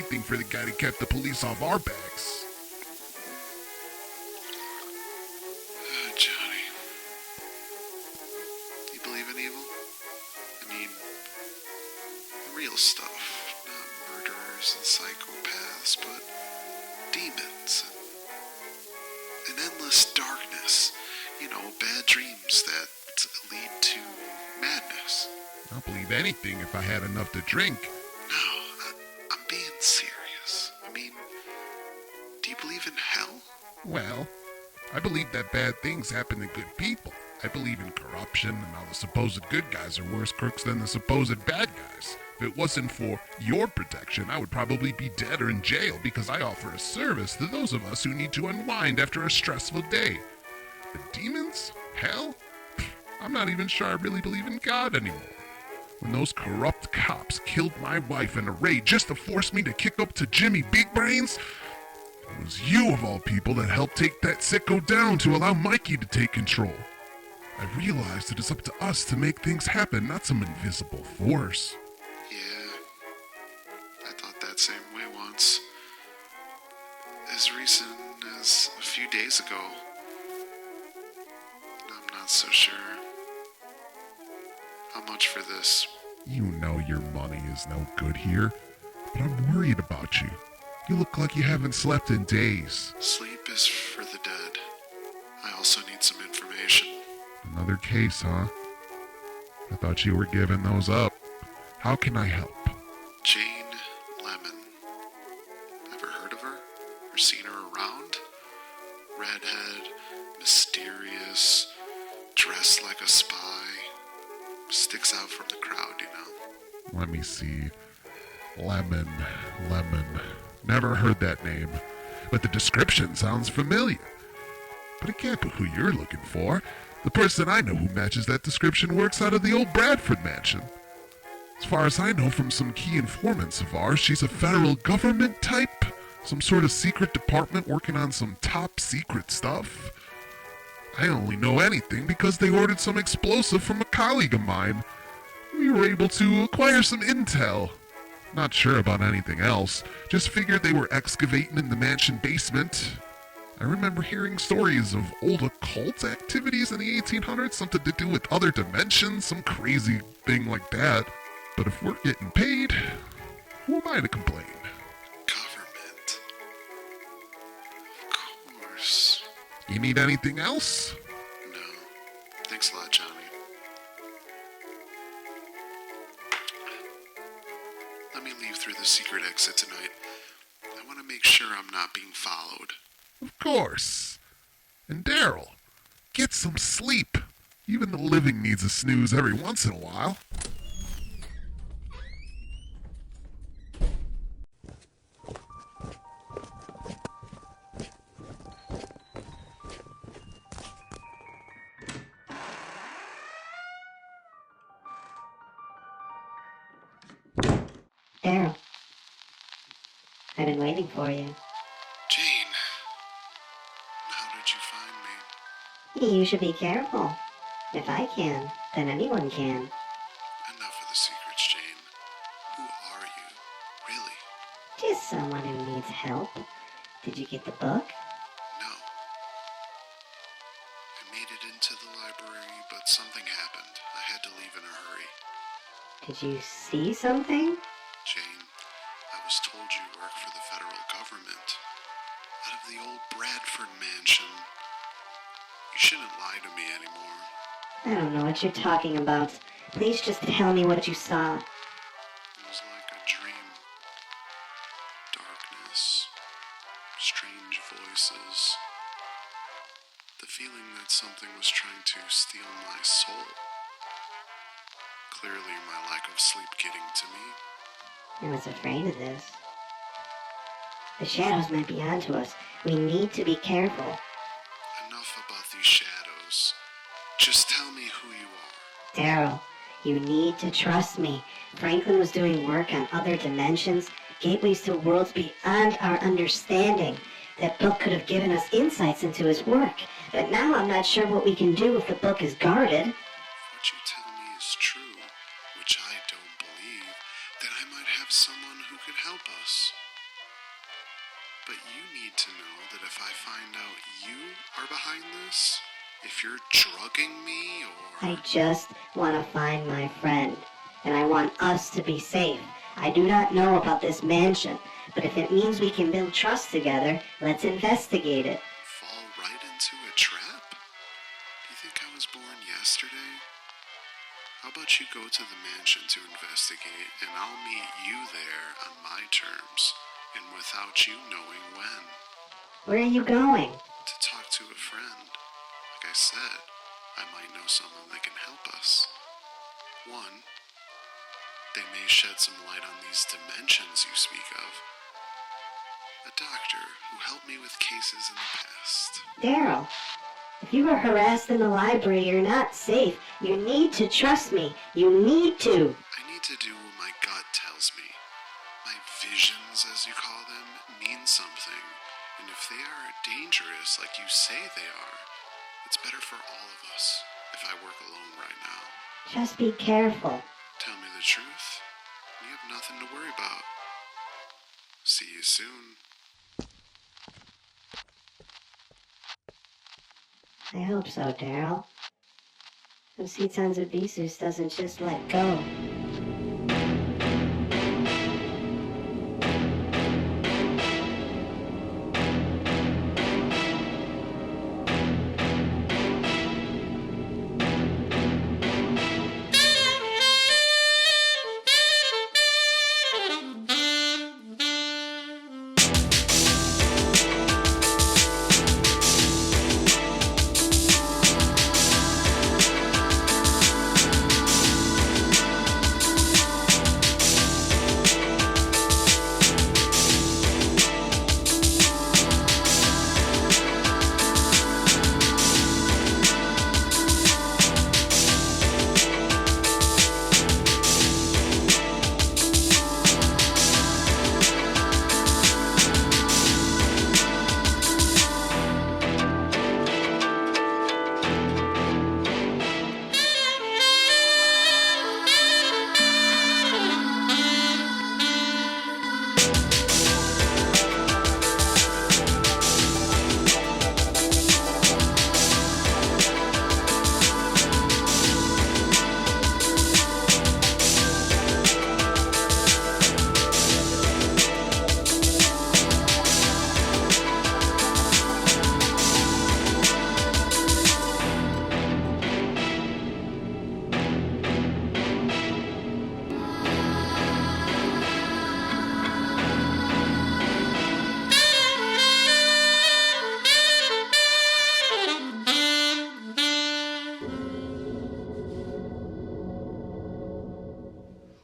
anything for the guy that kept the police off our backs. Johnny, you believe in evil? I mean, real stuff, not murderers and psychopaths, but demons and endless darkness. You know, bad dreams that lead to madness. I'll believe anything if I had enough to drink. No, I'm being serious. I mean, do you believe in hell? Well, I believe that bad things happen to good people. I believe in corruption and how the supposed good guys are worse crooks than the supposed bad guys. If it wasn't for your protection, I would probably be dead or in jail because I offer a service to those of us who need to unwind after a stressful day. But demons? Hell? I'm not even sure I really believe in God anymore. When those corrupt cops killed my wife in a raid just to force me to kick up to Jimmy Big Brains, it was you of all people that helped take that sicko down to allow Mikey to take control. I realized it is up to us to make things happen, not some invisible force. Yeah, I thought that same way once. As recent as a few days ago. I'm not so sure. How much for this? You know your money is no good here, but I'm worried about you. You look like you haven't slept in days. Sleep is for the dead. I also need some information. Another case, huh? I thought you were giving those up. How can I help? Jane Lemon. Ever heard of her? Or seen her around? Redhead, mysterious, dressed like a spy. Sticks out from the crowd, you know. Let me see. Lemon. Never heard that name, but the description sounds familiar. But it can't be who you're looking for. The person I know who matches that description works out of the old Bradford mansion. As far as I know from some key informants of ours, she's a federal government type. Some sort of secret department working on some top secret stuff. I only know anything because they ordered some explosive from a colleague of mine. We were able to acquire some intel. Not sure about anything else. Just figured they were excavating in the mansion basement. I remember hearing stories of old occult activities in the 1800s, something to do with other dimensions, some crazy thing like that. But if we're getting paid, who am I to complain? Government. Of course. You need anything else? No. Thanks a lot, Johnny. Let me leave through the secret exit tonight. I want to make sure I'm not being followed. Of course. And Darryl, get some sleep. Even the living needs a snooze every once in a while. Darryl, I've been waiting for you. Jane, how did you find me? You should be careful. If I can, then anyone can. Enough of the secrets, Jane. Who are you? Really? Just someone who needs help. Did you get the book? No. I made it into the library, but something happened. I had to leave in a hurry. Did you see something? Jane, I was told you work for the federal government. Out of the old Bradford mansion. You shouldn't lie to me anymore. I don't know what you're talking about. Please just tell me what you saw. It was like a dream. Darkness. Strange voices. The feeling that something was trying to steal my soul. Clearly my lack of sleep getting to me. I was afraid of this. The shadows might be onto us. We need to be careful. Enough about these shadows. Just tell me who you are. Darryl, you need to trust me. Franklin was doing work on other dimensions, gateways to worlds beyond our understanding. That book could have given us insights into his work, but now I'm not sure what we can do if the book is guarded. If what you tell me is true, which I don't believe, then I might have someone who could help us. But you need to know that if I find out you are behind this, if you're drugging me or... I just want to find my friend, and I want us to be safe. I do not know about this mansion, but if it means we can build trust together, let's investigate it. Fall right into a trap? Do you think I was born yesterday? How about you go to the mansion to investigate, and I'll meet you there on my terms, and without you knowing when. Where are you going? To talk to a friend. Like I said, I might know someone that can help us. One, they may shed some light on these dimensions you speak of. A doctor who helped me with cases in the past. Darryl, if you were harassed in the library, you're not safe. You need to trust me. You need to. I need to do what my gut tells me. My visions, as you call them, mean something. And if they are dangerous like you say they are, it's better for all of us if I work alone right now. Just be careful. Tell me the truth. You have nothing to worry about. See you soon. I hope so, Darryl. Those Tons of Besus doesn't just let go.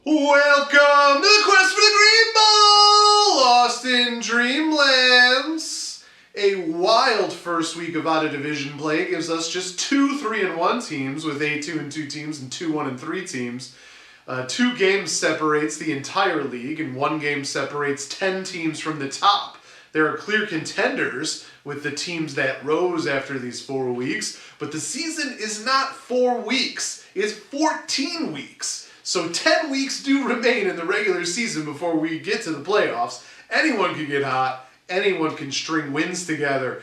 Welcome to the quest for the Green Ball! Lost in Dreamlands! A wild first week of out-of-division play gives us just 2 3-1 teams with 8 2-2 teams and 2 1-3 teams. 2 games separates the entire league, and 1 game separates 10 teams from the top. There are clear contenders with the teams that rose after these 4 weeks, but the season is not 4 weeks, it's 14 weeks. So 10 weeks do remain in the regular season before we get to the playoffs. Anyone can get hot, anyone can string wins together.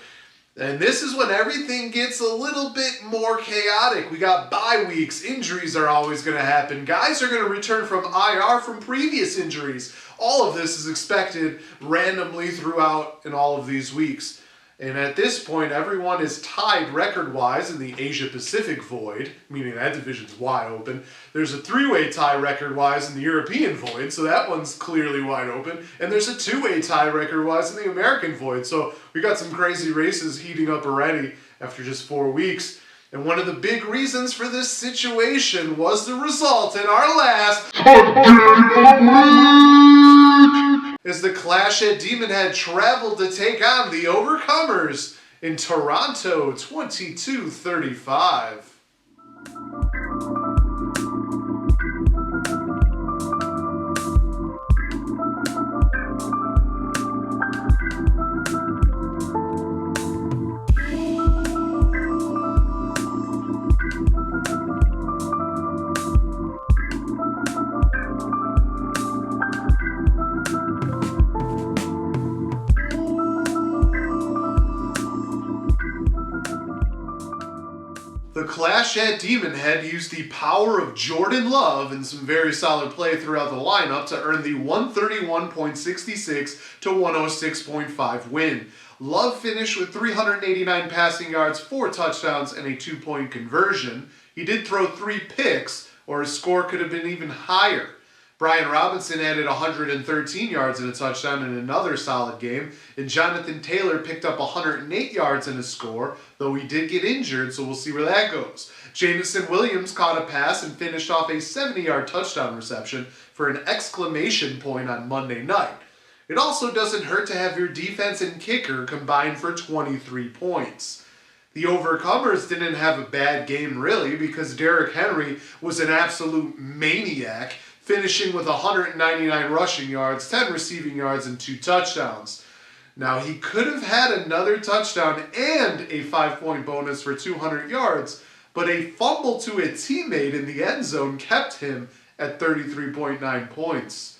And this is when everything gets a little bit more chaotic. We got bye weeks, injuries are always going to happen. Guys are going to return from IR from previous injuries. All of this is expected randomly throughout in all of these weeks. And at this point, everyone is tied record-wise in the Asia-Pacific void, meaning that division's wide open. There's a 3-way tie record-wise in the European void, so that one's clearly wide open. And there's a 2-way tie record-wise in the American void. So we got some crazy races heating up already after just 4 weeks. And one of the big reasons for this situation was the result in our last as the Clash at Demonhead traveled to take on the Overcomers in Toronto 22-35. The Clash at Demonhead used the power of Jordan Love and some very solid play throughout the lineup to earn the 131.66 to 106.5 win. Love finished with 389 passing yards, 4 touchdowns, and a 2-point conversion. He did throw 3 picks, or his score could have been even higher. Brian Robinson added 113 yards and a touchdown in another solid game, and Jonathan Taylor picked up 108 yards and a score, though he did get injured, so we'll see where that goes. Jamison Williams caught a pass and finished off a 70-yard touchdown reception for an exclamation point on Monday night. It also doesn't hurt to have your defense and kicker combine for 23 points. The Overcomers didn't have a bad game really, because Derrick Henry was an absolute maniac, finishing with 199 rushing yards, 10 receiving yards, and 2 touchdowns. Now, he could have had another touchdown and a 5-point bonus for 200 yards, but a fumble to a teammate in the end zone kept him at 33.9 points.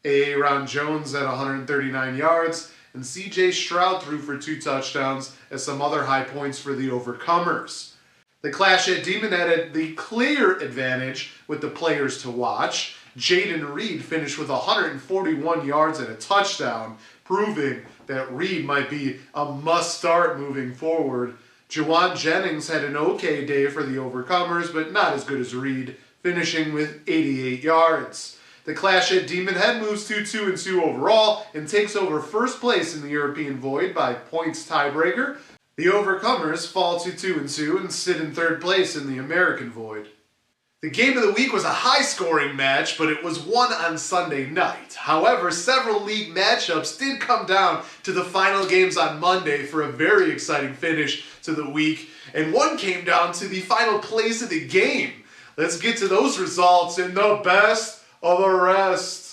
Aaron Jones had 139 yards, and C.J. Stroud threw for 2 touchdowns as some other high points for the Overcomers. The Clash at Demonhead had the clear advantage with the players to watch. Jaden Reed finished with 141 yards and a touchdown, proving that Reed might be a must-start moving forward. Juwan Jennings had an okay day for the Overcomers, but not as good as Reed, finishing with 88 yards. The Clash at Demonhead moves to 2-2 overall and takes over first place in the European Void by points tiebreaker. The Overcomers fall to 2-2 and sit in third place in the American Void. The game of the week was a high-scoring match, but it was won on Sunday night. However, several league matchups did come down to the final games on Monday for a very exciting finish to the week, and one came down to the final plays of the game. Let's get to those results in the best of the rest.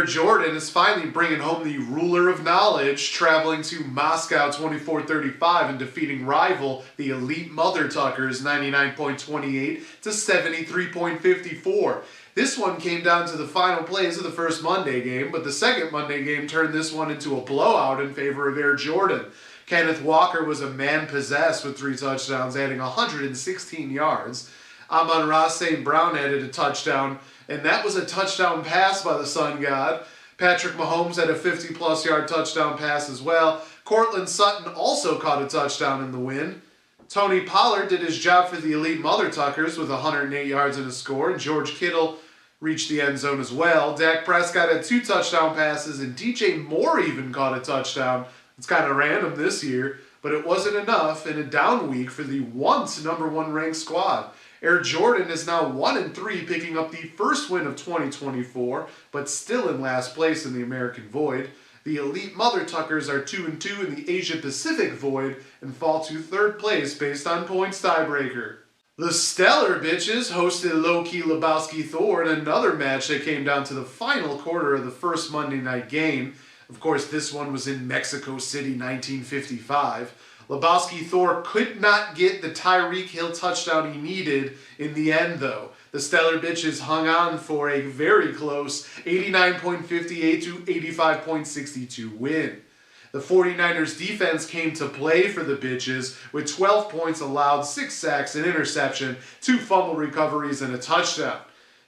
Jordan is finally bringing home the ruler of knowledge, traveling to Moscow 24-35 and defeating rival the Elite Mother Tuckers 99.28 to 73.54. This one came down to the final plays of the first Monday game, but the second Monday game turned this one into a blowout in favor of Air Jordan. Kenneth Walker was a man possessed with 3 touchdowns, adding 116 yards. Amon-Ra St. Brown added a touchdown, and that was a touchdown pass by the Sun God. Patrick Mahomes had a 50-plus yard touchdown pass as well. Cortland Sutton also caught a touchdown in the win. Tony Pollard did his job for the Elite Mother Tuckers with 108 yards and a score, and George Kittle reached the end zone as well. Dak Prescott had 2 touchdown passes, and DJ Moore even caught a touchdown. It's kind of random this year, but it wasn't enough in a down week for the once number 1 ranked squad. Air Jordan is now 1-3, picking up the first win of 2024, but still in last place in the American Void. The Elite Mother Tuckers are 2-2 in the Asia Pacific Void and fall to third place based on points tiebreaker. The Stellar Bitches hosted Low-Key Lebowski Thor in another match that came down to the final quarter of the first Monday night game. Of course, this one was in Mexico City, 1955. Lebowski Thor could not get the Tyreek Hill touchdown he needed in the end, though. The Stellar Bitches hung on for a very close 89.58 to 85.62 win. The 49ers defense came to play for the Bitches with 12 points allowed, 6 sacks, an interception, 2 fumble recoveries, and a touchdown.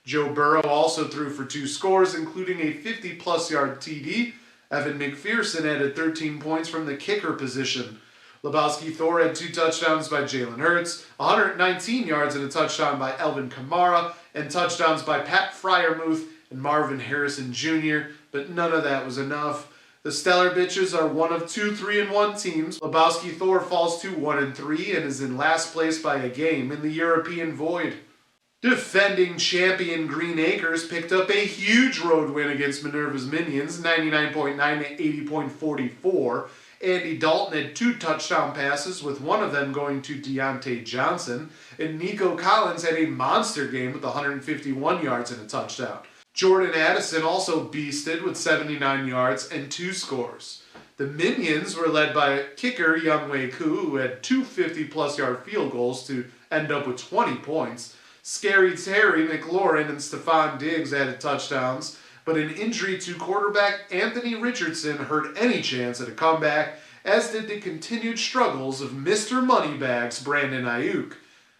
Joe Burrow also threw for 2 scores, including a 50-plus yard TD. Evan McPherson added 13 points from the kicker position. Lebowski Thor had 2 touchdowns by Jalen Hurts, 119 yards and a touchdown by Elvin Kamara, and touchdowns by Pat Freiermuth and Marvin Harrison Jr., but none of that was enough. The Stellar Bitches are one of 2 3-1 teams. Lebowski Thor falls to 1-3 and is in last place by a game in the European Void. Defending champion Green Acres picked up a huge road win against Minerva's Minions, 99.9 to 80.44. Andy Dalton had 2 touchdown passes, with one of them going to Deontay Johnson, and Nico Collins had a monster game with 151 yards and a touchdown. Jordan Addison also beasted with 79 yards and 2 scores. The Minions were led by kicker Youngwei Koo, who had two 50-plus yard field goals to end up with 20 points. Scary Terry McLaurin and Stephon Diggs added touchdowns, but an injury to quarterback Anthony Richardson hurt any chance at a comeback, as did the continued struggles of Mr. Moneybags Brandon Ayuk.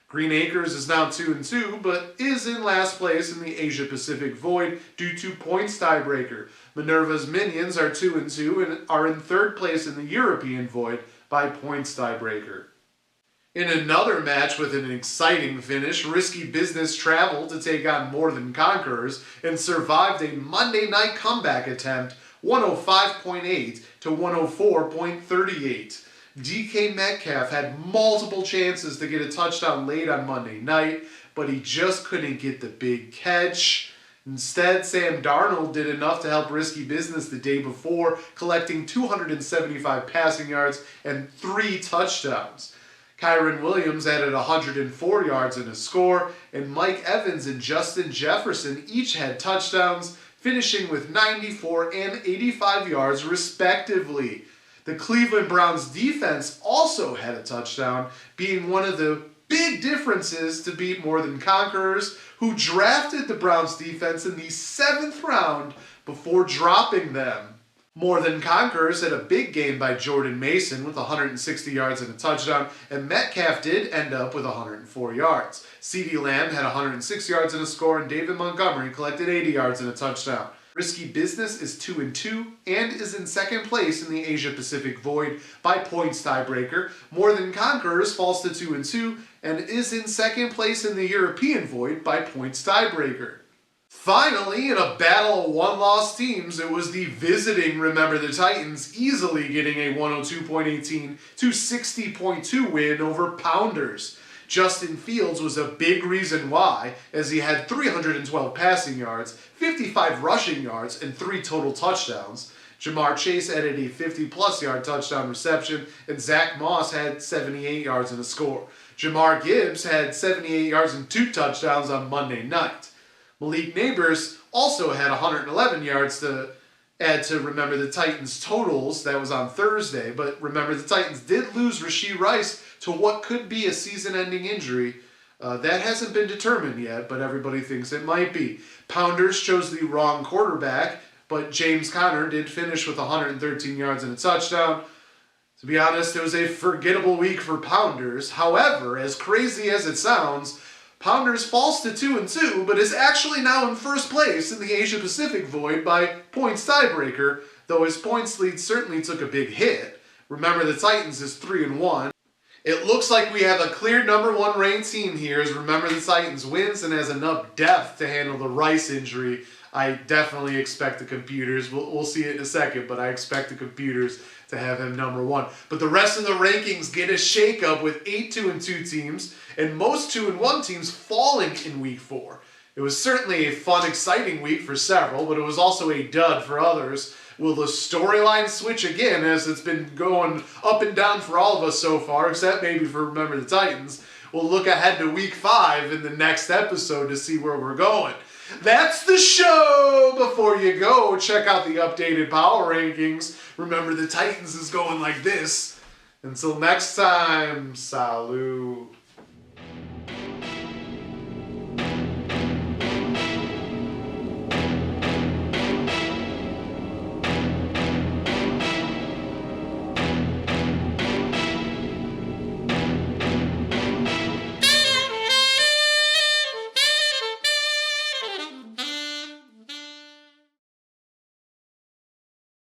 Green Acres is now 2-2, but is in last place in the Asia Pacific Void due to points tiebreaker. Minerva's Minions are 2-2 and are in third place in the European Void by points tiebreaker. In another match with an exciting finish, Risky Business traveled to take on More Than Conquerors and survived a Monday night comeback attempt, 105.8 to 104.38. DK Metcalf had multiple chances to get a touchdown late on Monday night, but he just couldn't get the big catch. Instead, Sam Darnold did enough to help Risky Business the day before, collecting 275 passing yards and 3 touchdowns. Kyron Williams added 104 yards and a score, and Mike Evans and Justin Jefferson each had touchdowns, finishing with 94 and 85 yards respectively. The Cleveland Browns defense also had a touchdown, being one of the big differences to beat More Than Conquerors, who drafted the Browns defense in the 7th round before dropping them. More Than Conquerors had a big game by Jordan Mason with 160 yards and a touchdown, and Metcalf did end up with 104 yards. CeeDee Lamb had 106 yards and a score, and David Montgomery collected 80 yards and a touchdown. Risky Business is 2-2 and is in second place in the Asia Pacific Void by points tiebreaker. More Than Conquerors falls to 2-2 and is in second place in the European Void by points tiebreaker. Finally, in a battle of one-loss teams, it was the visiting Remember the Titans easily getting a 102.18 to 60.2 win over Pounders. Justin Fields was a big reason why, as he had 312 passing yards, 55 rushing yards, and 3 total touchdowns. Jamar Chase added a 50-plus yard touchdown reception, and Zach Moss had 78 yards and a score. Jamar Gibbs had 78 yards and 2 touchdowns on Monday night. Malik Neighbors also had 111 yards to add to Remember the Titans totals. That was on Thursday, but Remember the Titans did lose Rashee Rice to what could be a season-ending injury. That hasn't been determined yet, but everybody thinks it might be. Pounders chose the wrong quarterback, but James Conner did finish with 113 yards and a touchdown. To be honest, it was a forgettable week for Pounders. However, as crazy as it sounds, Pounders falls to 2-2, but is actually now in first place in the Asia Pacific Void by points tiebreaker, though his points lead certainly took a big hit. Remember the Titans is 3-1. It looks like we have a clear number 1 ranked team here as Remember the Titans wins and has enough depth to handle the Rice injury. I definitely expect the computers, we'll see it in a second, but I expect the computers to have him number 1. But the rest of the rankings get a shakeup with 8 2-2 teams and most 2-1 teams falling in week 4. It was certainly a fun, exciting week for several, but it was also a dud for others. Will the storyline switch again, as it's been going up and down for all of us so far, except maybe for Remember the Titans? We'll look ahead to week 5 in the next episode to see where we're going. That's the show! Before you go, check out the updated power rankings. Remember the Titans is going like this. Until next time, salut.